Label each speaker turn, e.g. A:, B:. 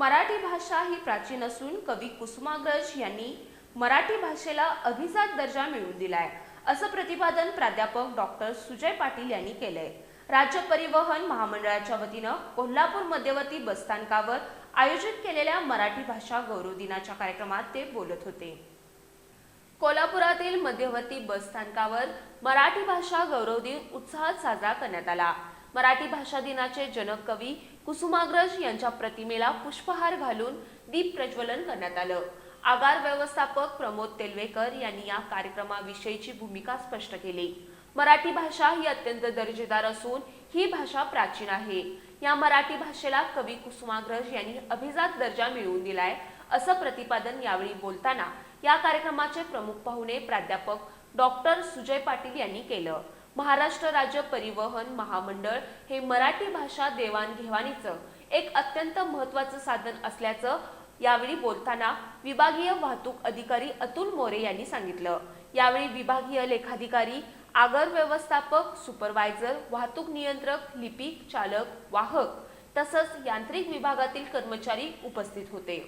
A: मराठी भाषा ही प्राचीन असून कवी कुसुमाग्रज यांनी मराठी भाषेला अभिजात दर्जा मिळवून दिलाय, असं प्रतिपादन प्राध्यापक डॉक्टर सुजय पाटील यांनी केलंय। राज्य परिवहन महामंडळाच्या वतीनं कोल्हापूर मध्यवर्ती बसस्थानकावर आयोजित केलेल्या मराठी भाषा गौरव दिनाच्या कार्यक्रमात ते बोलत होते। कोल्हापुरातील मध्यवर्ती बसस्थानकावर मराठी भाषा गौरव दिन उत्साहात साजरा करण्यात आला। मराठी भाषा दिनाचे जनक कवी कुसुमाग्रज यांच्या प्रतिमेला पुष्पहार घालून दीप प्रज्वलन करण्यात आलं। आगार व्यवस्थापक प्रमोद तेलवेकर यांनी या कार्यक्रमाविषयीची भूमिका स्पष्ट केली। मराठी भाषा ही अत्यंत दर्जेदार असून ही भाषा प्राचीन आहे। या मराठी भाषेला कवी कुसुमाग्रज यांनी अभिजात दर्जा मिळवून दिलाय, असं प्रतिपादन यावेळी बोलताना या कार्यक्रमाचे प्रमुख पाहुणे प्राध्यापक डॉक्टर सुजय पाटील यांनी केलं। महाराष्ट्र राज्य परिवहन महामंडळ हे मराठी भाषा देवाणघेवाणीचं एक अत्यंत महत्त्वाचं साधन असल्याचं यावेळी बोलताना विभागीय वाहतूक अधिकारी अतुल मोरे यांनी सांगितलं। यावेळी विभागीय लेखाधिकारी, आगार व्यवस्थापक, सुपरवायझर, वाहतूक नियंत्रक, लिपिक, चालक, वाहक तसंच यांत्रिक विभागातील कर्मचारी उपस्थित होते।